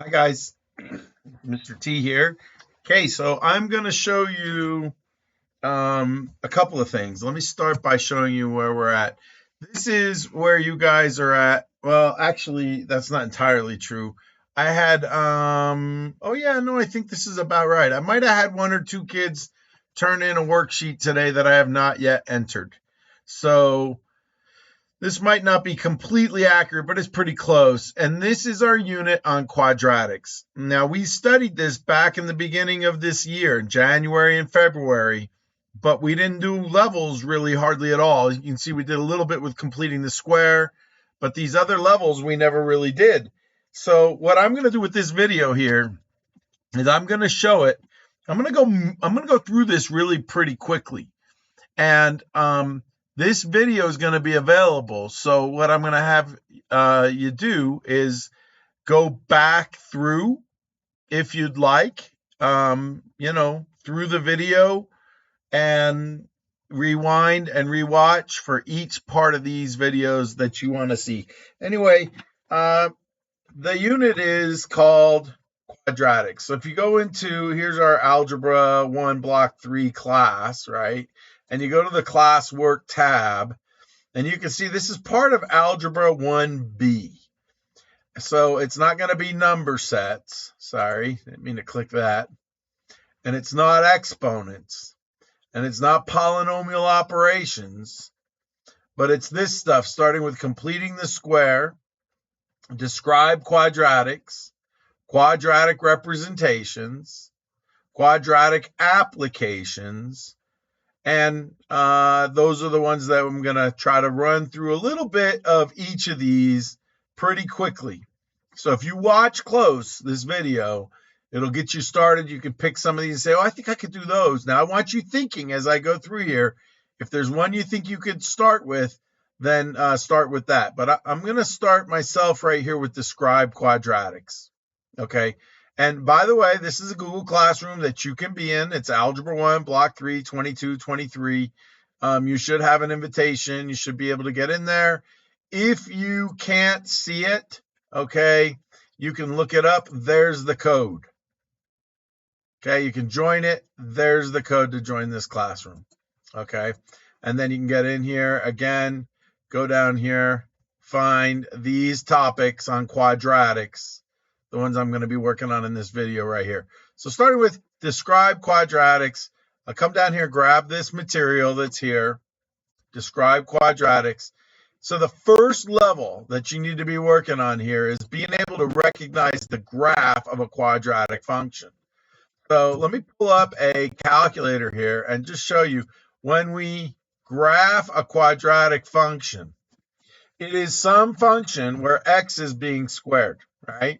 Hi guys, Mr. T here. Okay, so I'm going to show you a couple of things. Let me start by showing you where we're at. This is where you guys are at. Well, actually, that's not entirely true. I had oh yeah, no, I think this is about right. I might have had one or two kids turn in a worksheet today that I have not yet entered. So this might not be completely accurate, but it's pretty close. And this is our unit on quadratics. Now, we studied this back in the beginning of this year, January and February, but we didn't do levels really hardly at all. You can see we did a little bit with completing the square, but these other levels we never really did. So what I'm going to do with this video here is I'm going to show it. I'm going to go through this really pretty quickly. And this video is going to be available. So what I'm going to have you do is go back through, if you'd like, through the video and rewind and rewatch for each part of these videos that you want to see. Anyway, the unit is called Quadratics. So if you go into, here's our Algebra 1 Block 3 class, right? And you go to the classwork tab, and you can see this is part of Algebra 1B. So it's not going to be number sets. Sorry, didn't mean to click that. And it's not exponents. And it's not polynomial operations. But it's this stuff, starting with completing the square, describe quadratics, quadratic representations, quadratic applications, and those are the ones that I'm going to try to run through a little bit of each of these pretty quickly. So if you watch close this video, it'll get you started. You can pick some of these and say, oh, I think I could do those. Now, I want you thinking as I go through here. If there's one you think you could start with, then start with that. But I'm going to start myself right here with describe quadratics. Okay. And by the way, this is a Google Classroom that you can be in. It's Algebra 1, Block 3, 22, 23. You should have an invitation. You should be able to get in there. If you can't see it, okay, you can look it up. There's the code. Okay, you can join it. There's the code to join this classroom. Okay, and then you can get in here again, go down here, find these topics on quadratics, the ones I'm going to be working on in this video right here. So starting with describe quadratics, I'll come down here, grab this material that's here, describe quadratics. So the first level that you need to be working on here is being able to recognize the graph of a quadratic function. So let me pull up a calculator here and just show you when we graph a quadratic function, it is some function where x is being squared, right?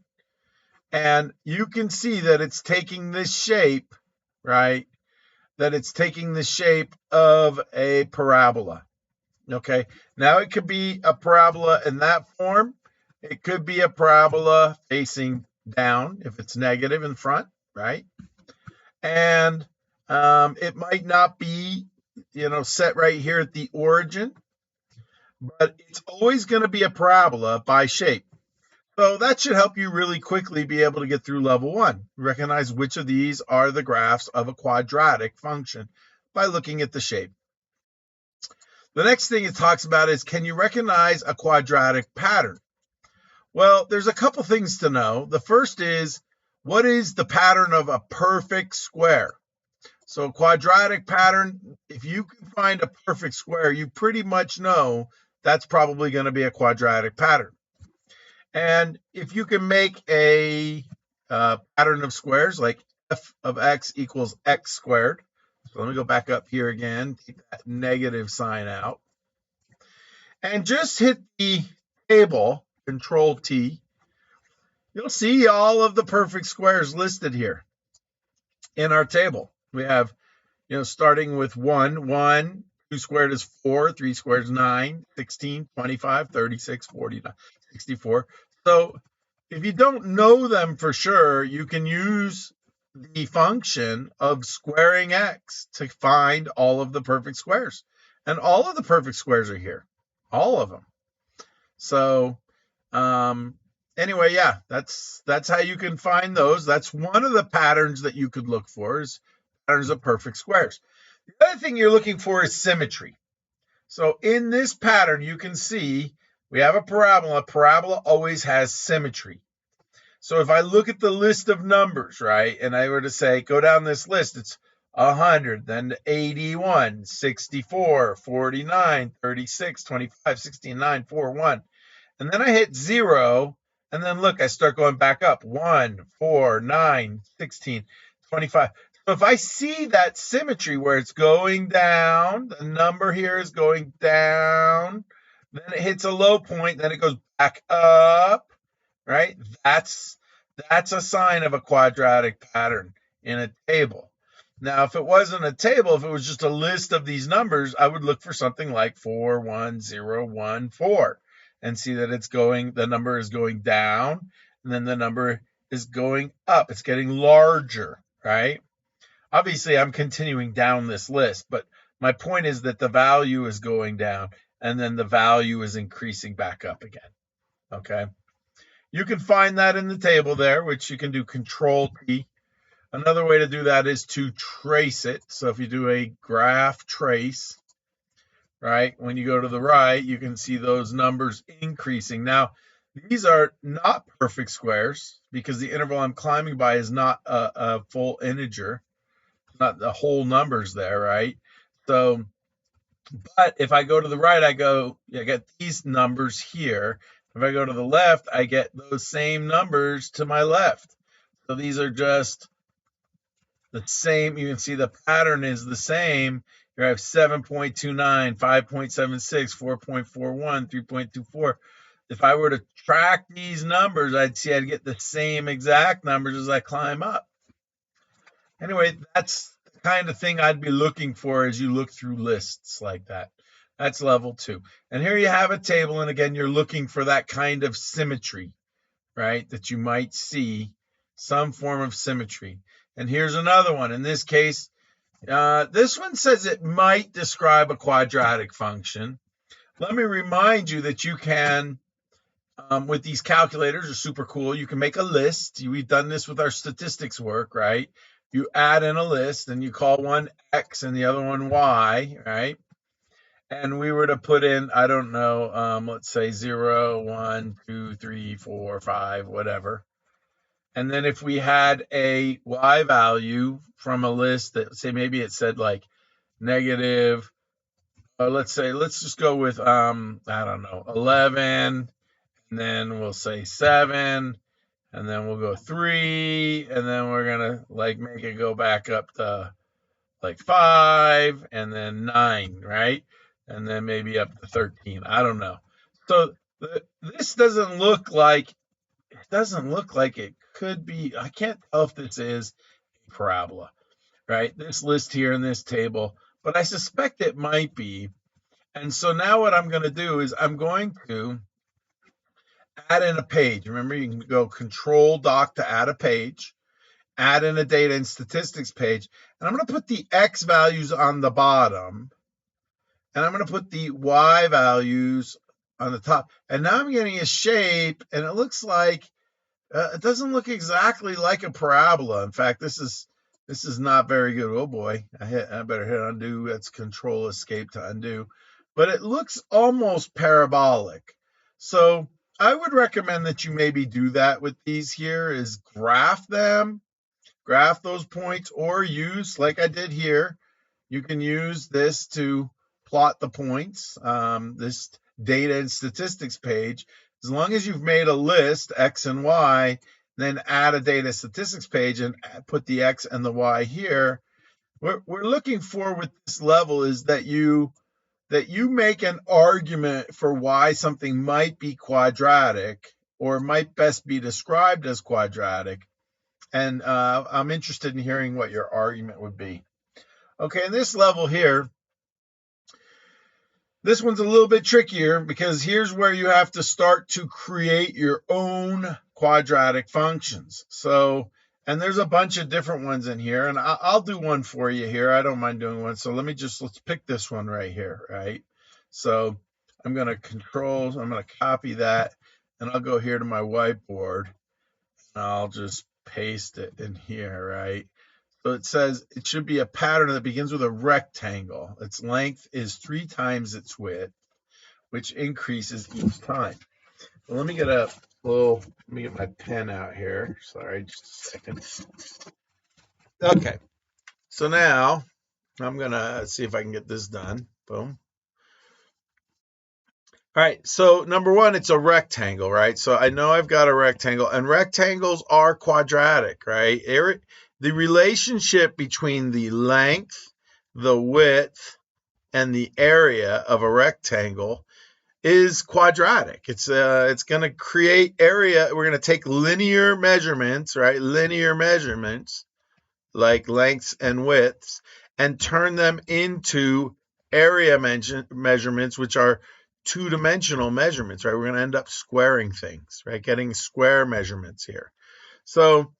And you can see that it's taking this shape, right? That it's taking the shape of a parabola. Okay, now it could be a parabola in that form. It could be a parabola facing down if it's negative in front, right? And it might not be, set right here at the origin, but it's always going to be a parabola by shape. So that should help you really quickly be able to get through level 1. Recognize which of these are the graphs of a quadratic function by looking at the shape. The next thing it talks about is, can you recognize a quadratic pattern? Well, there's a couple things to know. The first is, what is the pattern of a perfect square? So a quadratic pattern, if you can find a perfect square, you pretty much know that's probably going to be a quadratic pattern. And if you can make a pattern of squares like f of x equals x squared. So let me go back up here again, take that negative sign out. And just hit the table, Control T. You'll see all of the perfect squares listed here in our table. We have, starting with 1, 2 squared is 4, 3 squared is 9, 16, 25, 36, 49, 64. So if you don't know them for sure, you can use the function of squaring x to find all of the perfect squares. And all of the perfect squares are here, all of them. So anyway, yeah, that's how you can find those. That's one of the patterns that you could look for, is patterns of perfect squares. The other thing you're looking for is symmetry. So in this pattern, you can see we have a parabola. A parabola always has symmetry. So if I look at the list of numbers, right, and I were to say, go down this list, it's 100, then 81, 64, 49, 36, 25, 16, 9, 4, 1. And then I hit 0, and then look, I start going back up. 1, 4, 9, 16, 25. So if I see that symmetry where it's going down, the number here is going down, then it hits a low point, then it goes back up, right? That's a sign of a quadratic pattern in a table. Now, if it wasn't a table, if it was just a list of these numbers, I would look for something like 4, 1, 0, 1, 4, and see that the number is going down, and then the number is going up. It's getting larger, right? Obviously, I'm continuing down this list, but my point is that the value is going down, and then the value is increasing back up again, okay? You can find that in the table there, which you can do Control T. Another way to do that is to trace it. So if you do a graph trace, right, when you go to the right, you can see those numbers increasing. Now, these are not perfect squares because the interval I'm climbing by is not a full integer, not the whole numbers there, right? So, but if I go to the right, I get these numbers here. If I go to the left, I get those same numbers to my left. So these are just the same. You can see the pattern is the same. Here I have 7.29, 5.76, 4.41, 3.24. If I were to track these numbers, I'd get the same exact numbers as I climb up. Anyway, that's the kind of thing I'd be looking for as you look through lists like that. That's level 2. And here you have a table, and again, you're looking for that kind of symmetry, right, that you might see, some form of symmetry. And here's another one. In this case, this one says it might describe a quadratic function. Let me remind you that you can, with these calculators, are super cool. You can make a list. We've done this with our statistics work, right? You add in a list, and you call one X and the other one Y, right? And we were to put in, I don't know, let's say 0, 1, 2, 3, 4, 5, whatever. And then if we had a Y value from a list that, say, maybe it said like negative, let's just go with, I don't know, 11, and then we'll say 7, and then we'll go 3, and then we're going to like make it go back up to like 5, and then 9, right? And then maybe up to 13. I don't know. So this doesn't look like it could be. I can't tell if this is a parabola, right? This list here in this table, but I suspect it might be. And so now what I'm going to do is I'm going to add in a page. Remember, you can go Control Doc to add a page, add in a data and statistics page, and I'm going to put the X values on the bottom, and I'm going to put the Y values on the top. And now I'm getting a shape, and it looks like it doesn't look exactly like a parabola. In fact, this is not very good. Oh boy, I better hit undo. That's Control Escape to undo. But it looks almost parabolic. So I would recommend that you maybe do that with these here, is graph them, graph those points, or use, like I did here, you can use this to plot the points, this data and statistics page. As long as you've made a list, X and Y, then add a data statistics page and put the X and the Y here. What we're looking for with this level is that you make an argument for why something might be quadratic or might best be described as quadratic. And I'm interested in hearing what your argument would be. Okay, in this level here, this one's a little bit trickier because here's where you have to start to create your own quadratic functions. So, and there's a bunch of different ones in here, and I'll do one for you here. I don't mind doing one. So let's pick this one right here, right? So I'm going to copy that, and I'll go here to my whiteboard, and I'll just paste it in here, right? So it says it should be a pattern that begins with a rectangle. Its length is 3 times its width, which increases each time. So let me get my pen out here. Sorry, just a second. Okay, so now I'm gonna see if I can get this done. Boom. All right, so number one, it's a rectangle, right? So I know I've got a rectangle, and rectangles are quadratic, right? The relationship between the length, the width, and the area of a rectangle is quadratic. It's going to create area. We're going to take linear measurements, right? Linear measurements like lengths and widths, and turn them into area measurements, which are two-dimensional measurements, right? We're going to end up squaring things, right? Getting square measurements here. So,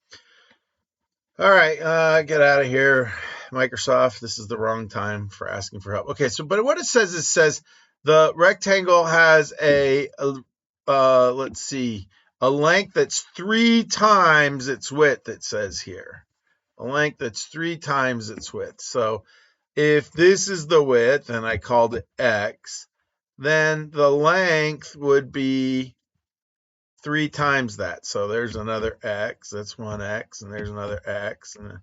all right, get out of here, Microsoft. This is the wrong time for asking for help. Okay, so but what it says the rectangle has let's see, a length that's 3 times its width. It says here, a length that's 3 times its width. So if this is the width, and I called it X, then the length would be 3 times that. So there's another X, that's one X, and there's another X, and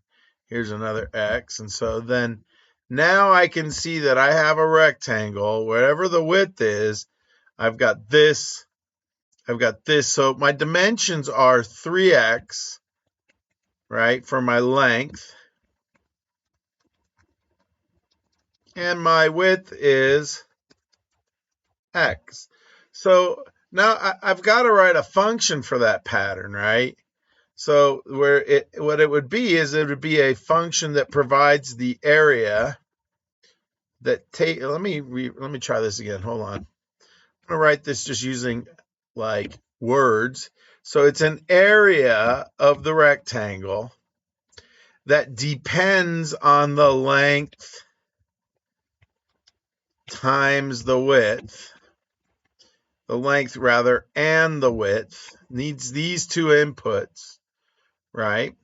here's another X. And so then now I can see that I have a rectangle, whatever the width is, I've got this. So my dimensions are 3X, right, for my length. And my width is X. So now I've got to write a function for that pattern, right? So what it would be is it would be a function that provides the area that let me try this again. Hold on. I'm going to write this just using like words. So it's an area of the rectangle that depends on the length times the width. The length rather and the width needs these two inputs, right?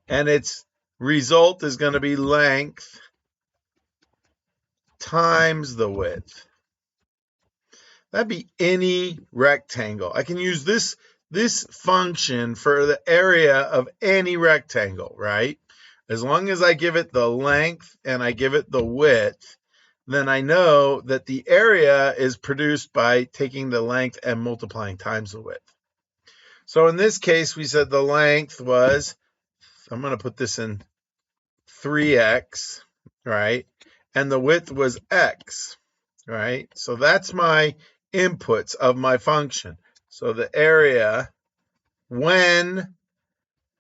And its result is going to be length times the width. That'd be any rectangle. I can use this function for the area of any rectangle, right? As long as I give it the length and I give it the width, then I know that the area is produced by taking the length and multiplying times the width. So in this case, we said the length was, I'm going to put this in 3X, right? And the width was X, right? So that's my inputs of my function. So the area when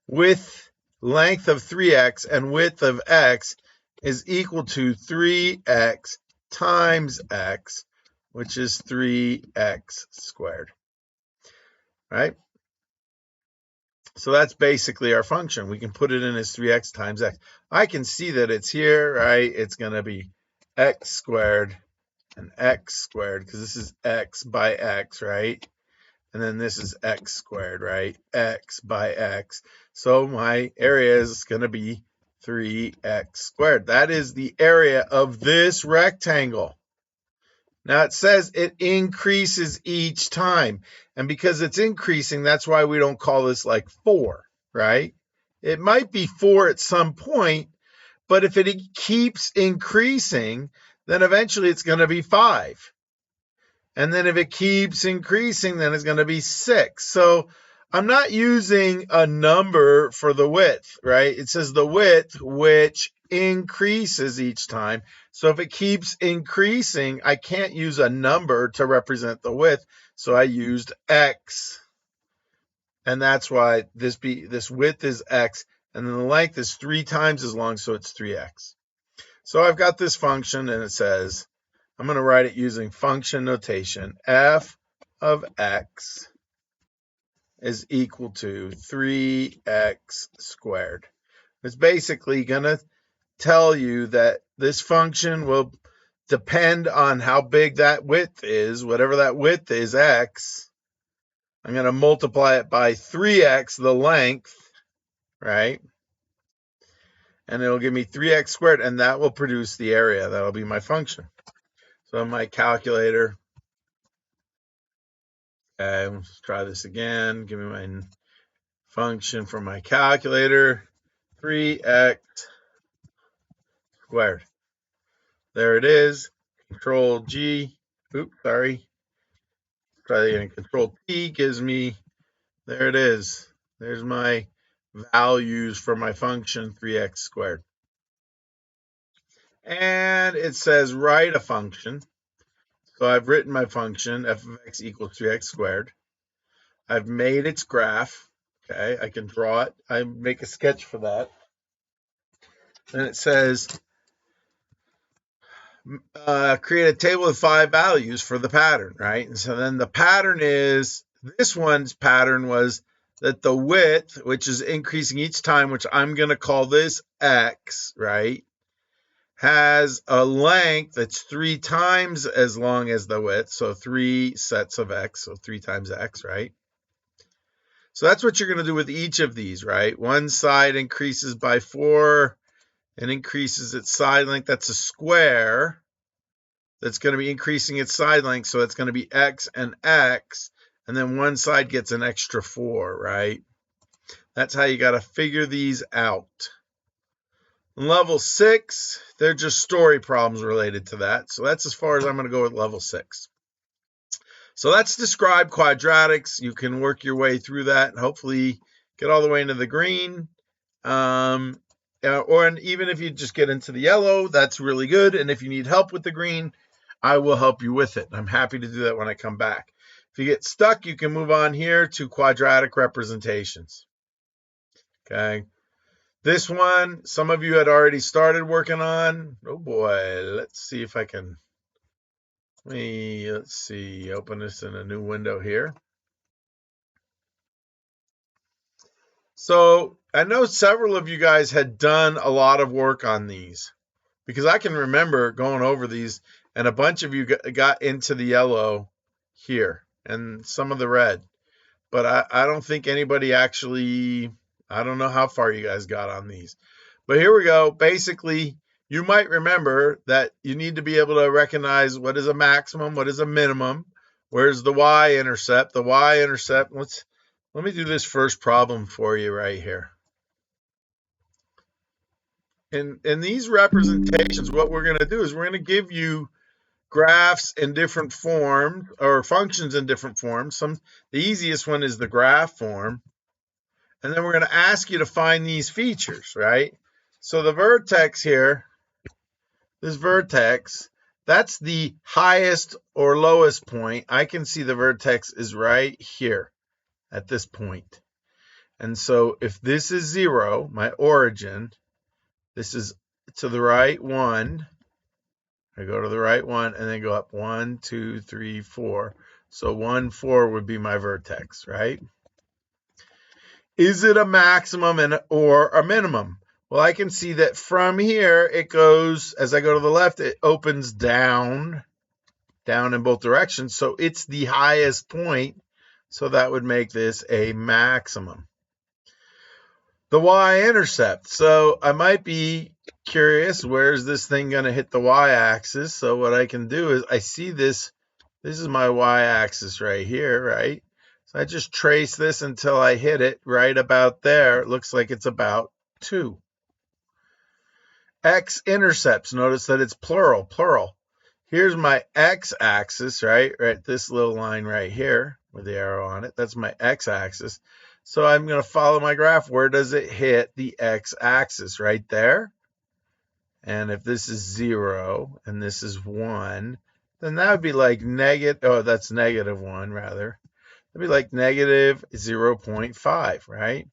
with length of 3X and width of X is equal to 3X times X, which is 3X squared, right? So that's basically our function. We can put it in as 3X times X. I can see that it's here, right? It's going to be X squared and X squared, because this is X by X, right? And then this is X squared, right? X by X. So my area is going to be 3X squared. That is the area of this rectangle. Now it says it increases each time. And because it's increasing, that's why we don't call this like 4, right? It might be 4 at some point, but if it keeps increasing, then eventually it's going to be 5. And then if it keeps increasing, then it's going to be 6. So I'm not using a number for the width, right? It says the width, which increases each time. So if it keeps increasing, I can't use a number to represent the width. So I used X. And that's why this width is X. And then the length is 3 times as long, so it's 3X. So I've got this function, and it says, I'm going to write it using function notation. F of X is equal to 3X squared. It's basically going to tell you that this function will depend on how big that width is, whatever that width is, X, I'm going to multiply it by 3x, the length, right? And it'll give me 3x squared, and that will produce the area. That'll be my function. So my calculator, okay, let's try this again. Give me my function from my calculator, 3x squared. There it is. Control G. Oops, sorry. Try that again. Control T gives me, there it is. There's my values for my function, 3x squared. And it says write a function. So I've written my function, f of x equals 3x squared. I've made its graph. Okay, I can draw it. I make a sketch for that. And it says, create a table of 5 values for the pattern, right? And so then the pattern is, this one's pattern was that the width, which is increasing each time, which I'm going to call this x, right, has a length that's 3 times as long as the width. So 3 sets of x, so 3 times x, right? So that's what you're going to do with each of these, right? One side increases by 4 and increases its side length. That's a square. That's going to be increasing its side length, so it's going to be x and x, and then one side gets an extra 4, right? That's how you got to figure these out. Level 6, they're just story problems related to that, so that's as far as I'm going to go with level 6. So let's describe quadratics. You can work your way through that and hopefully get all the way into the green. Or even if you just get into the yellow, that's really good. And if you need help with the green, I will help you with it. I'm happy to do that when I come back. If you get stuck, you can move on here to quadratic representations. Okay. This one, some of you had already started working on. Oh boy, let's see if I can, let's see, open this in a new window here. So I know several of you guys had done a lot of work on these, because I can remember going over these, and a bunch of you got into the yellow here and some of the red. But I don't think anybody actually, I don't know how far you guys got on these. But here we go. Basically, you might remember that you need to be able to recognize what is a maximum, what is a minimum, where's the y-intercept. The y-intercept, let me do this first problem for you right here. In these representations, what we're going to do is we're going to give you graphs in different forms, or functions in different forms. The easiest one is the graph form. And then we're going to ask you to find these features, right? So the vertex here, this vertex, that's the highest or lowest point. I can see the vertex is right here at this point. And so if this is 0, my origin, this is to the right 1. I go to the right 1 and then go up 1, 2, 3, 4. So 1, 4 would be my vertex, right? Is it a maximum or a minimum? Well, I can see that from here, it goes, as I go to the left, it opens down in both directions. So it's the highest point. So that would make this a maximum. The y-intercept. So I might be curious, where's this thing going to hit the y-axis? So what I can do is I see this. This is my y-axis right here, right? So I just trace this until I hit it right about there. It looks like it's about 2. X-intercepts. Notice that it's plural. Here's my x-axis, right? This little line right here with the arrow on it. That's my x-axis. So I'm going to follow my graph. Where does it hit the x-axis? Right there. And if this is 0 and this is 1, then that would be like that's -1 rather. That'd be like -0.5, right?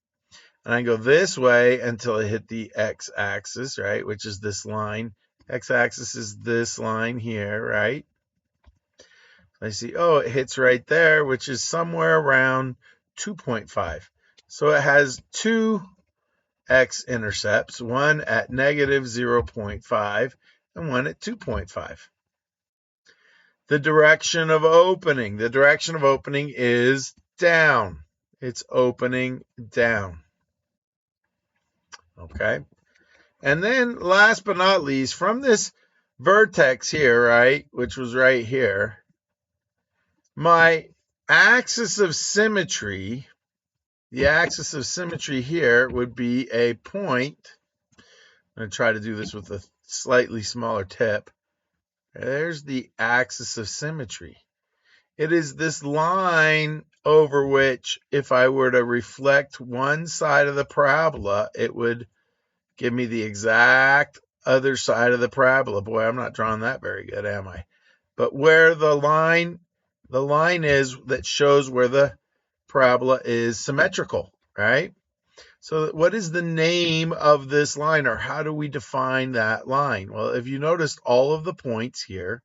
And I go this way until I hit the x-axis, right? Which is this line. X-axis is this line here, right? I see, it hits right there, which is somewhere around 2.5. So it has 2 x-intercepts, one at -0.5 and one at 2.5. The direction of opening. The direction of opening is down. It's opening down. Okay. And then last but not least, from this vertex here, right, which was right here, my axis of symmetry, the axis of symmetry here would be a point. I'm going to try to do this with a slightly smaller tip. There's the axis of symmetry. It is this line over which, if I were to reflect one side of the parabola, it would give me the exact other side of the parabola. Boy, I'm not drawing that very good, am I? But where the line is that shows where the parabola is symmetrical, right? So what is the name of this line, or how do we define that line? Well, if you noticed, all of the points here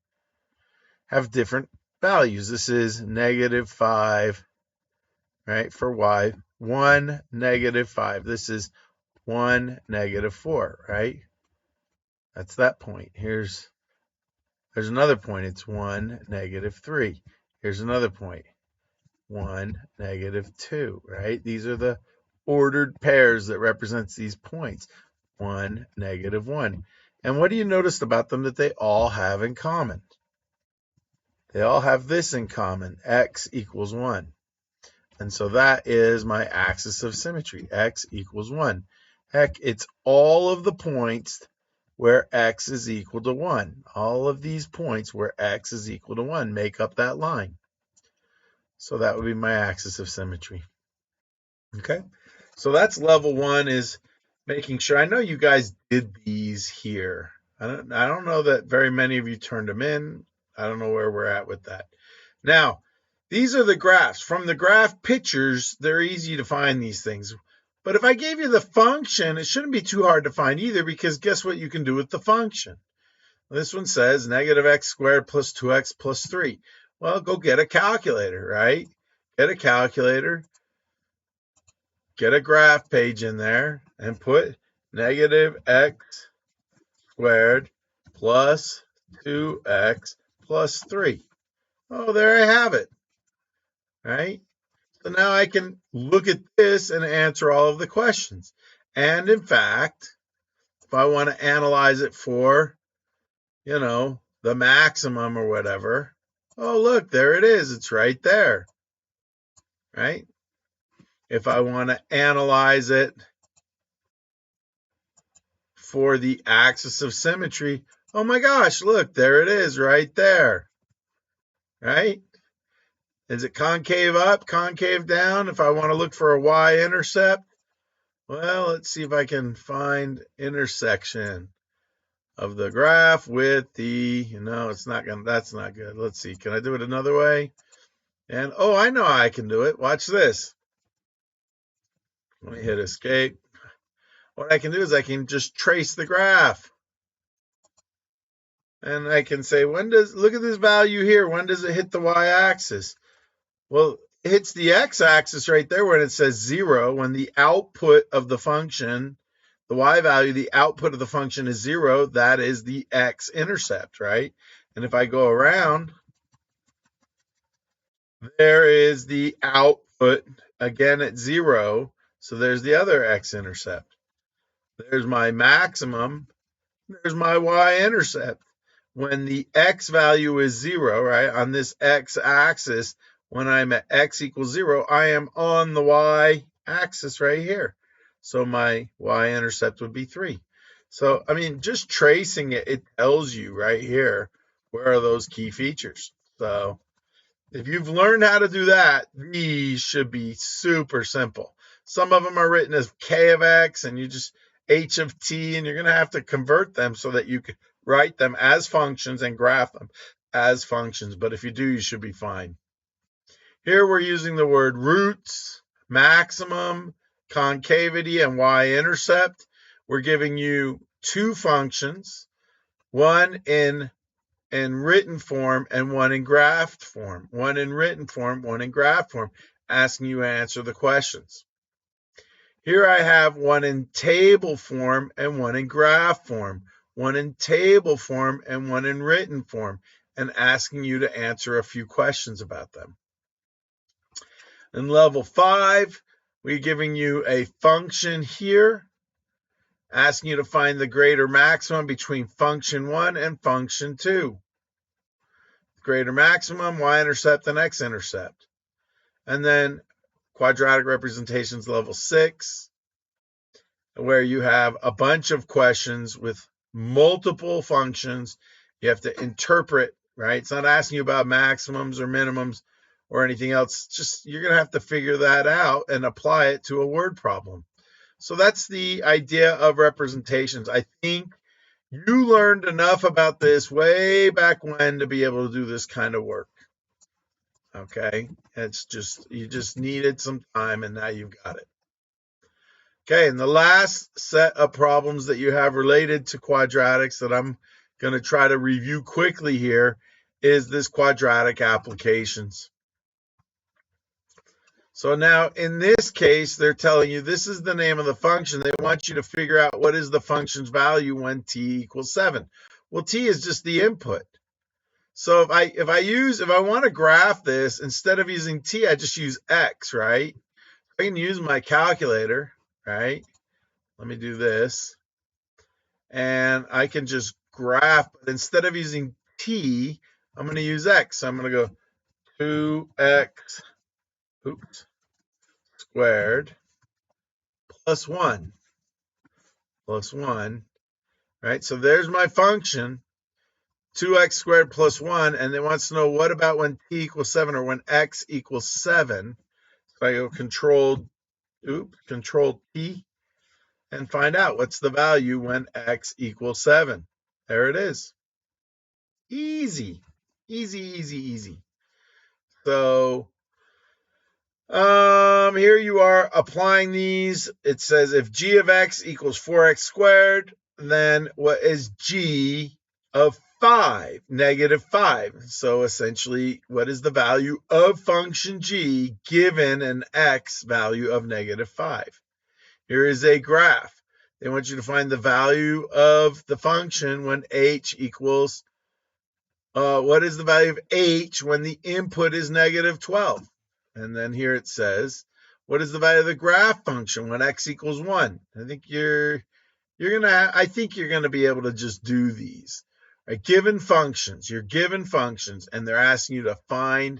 have different values. This is -5, right, for y. 1, -5. This is 1, -4, right? That's that point. There's another point. It's 1, -3. Here's another point. 1, -2, right? These are the ordered pairs that represents these points. 1, -1. And what do you notice about them that they all have in common? They all have this in common, x equals 1. And so that is my axis of symmetry, x equals 1. Heck, it's all of the points where x is equal to 1. All of these points where x is equal to 1 make up that line. So that would be my axis of symmetry. Okay, so that's level 1, is making sure. I know you guys did these here. I don't know that very many of you turned them in. I don't know where we're at with that. Now, these are the graphs. From the graph pictures, they're easy to find these things. But if I gave you the function, it shouldn't be too hard to find either, because guess what you can do with the function? This one says -x squared plus 2x plus 3. Well, go get a calculator, right? Get a calculator, get a graph page in there, and put -x squared plus 2x plus 3. Oh, there I have it, right? So now I can look at this and answer all of the questions. And in fact, if I want to analyze it for, the maximum or whatever, oh, look, there it is. It's right there, right? If I want to analyze it for the axis of symmetry, oh my gosh, look, there it is right there, right? Is it concave up, concave down? If I want to look for a y-intercept, well, let's see if I can find intersection of the graph with the, no, it's not gonna, that's not good. Let's see, can I do it another way? And, oh, I know I can do it. Watch this. Let me hit escape. What I can do is I can just trace the graph. And I can say, look at this value here, when does it hit the y-axis? Well, it hits the x-axis right there when it says 0, when the output of the function, the y value, the output of the function is 0, that is the x-intercept, right? And if I go around, there is the output, again at 0, so there's the other x-intercept. There's my maximum, there's my y-intercept. When the x value is 0, right, on this x-axis, when I'm at x equals 0, I am on the y-axis right here. So my y-intercept would be 3. So, I mean, just tracing it, it tells you right here where are those key features. So if you've learned how to do that, these should be super simple. Some of them are written as k of x and you just h of t, and you're going to have to convert them so that you can write them as functions and graph them as functions. But if you do, you should be fine. Here we're using the word roots, maximum, concavity, and y-intercept. We're giving you two functions, one in written form and one in graphed form. One in written form, one in graphed form, asking you to answer the questions. Here I have one in table form and one in graph form. One in table form and one in written form, and asking you to answer a few questions about them. In level 5, we're giving you a function here, asking you to find the greater maximum between function 1 and function 2. Greater maximum, y-intercept and x-intercept. And then quadratic representations level 6, where you have a bunch of questions with multiple functions. You have to interpret, right? It's not asking you about maximums or minimums or anything else. Just you're going to have to figure that out and apply it to a word problem. So that's the idea of representations. I think you learned enough about this way back when to be able to do this kind of work. Okay, it's just you just needed some time and now you've got it. Okay, and the last set of problems that you have related to quadratics that I'm going to try to review quickly here is this quadratic applications. So now in this case, they're telling you this is the name of the function. They want you to figure out what is the function's value when t equals 7. Well, t is just the input. So if I want to graph this, instead of using t, I just use x, right? I can use my calculator, right? Let me do this. And I can just graph, but instead of using t, I'm going to use x. So I'm going to go 2x squared plus 1, right? So there's my function, 2x squared plus 1, and it wants to know what about when t equals 7 or when x equals 7. So I go control T and find out what's the value when x equals 7. There it is. Easy. So here you are applying these. It says if g of x equals 4x squared, then what is g of 5? Negative 5. So essentially, what is the value of function g given an x value of negative 5? Here is a graph. They want you to find the value of the function when h equals, what is the value of h when the input is negative 12? And then here it says, what is the value of the graph function when x equals 1? I think you're gonna be able to just do these. Right? You're given functions, and they're asking you to find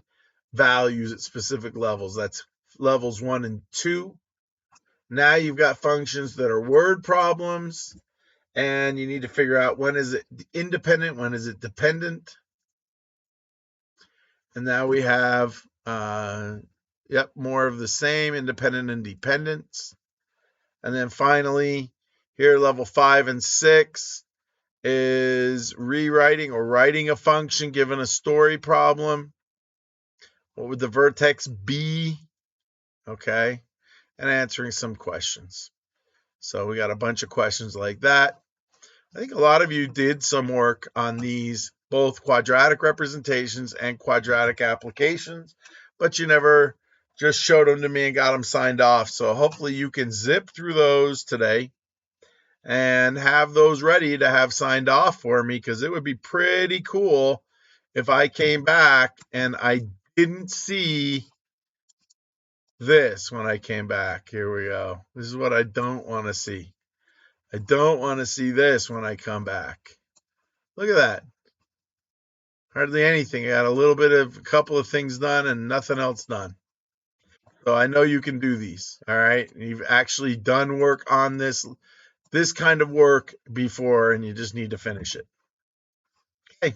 values at specific levels. That's levels 1 and 2. Now you've got functions that are word problems, and you need to figure out when is it independent, when is it dependent. And now we have, more of the same, independent and dependence. And then finally, here, level 5 and 6 is rewriting or writing a function given a story problem. What would the vertex be? Okay, and answering some questions. So we got a bunch of questions like that. I think a lot of you did some work on these, both quadratic representations and quadratic applications, but you never just showed them to me and got them signed off. So hopefully you can zip through those today and have those ready to have signed off for me, because it would be pretty cool if I came back and I didn't see this when I came back. Here we go. This is what I don't want to see. I don't want to see this when I come back. Look at that. Hardly anything. I got a couple of things done and nothing else done. So I know you can do these. All right. You've actually done work on this kind of work before, and you just need to finish it. Okay.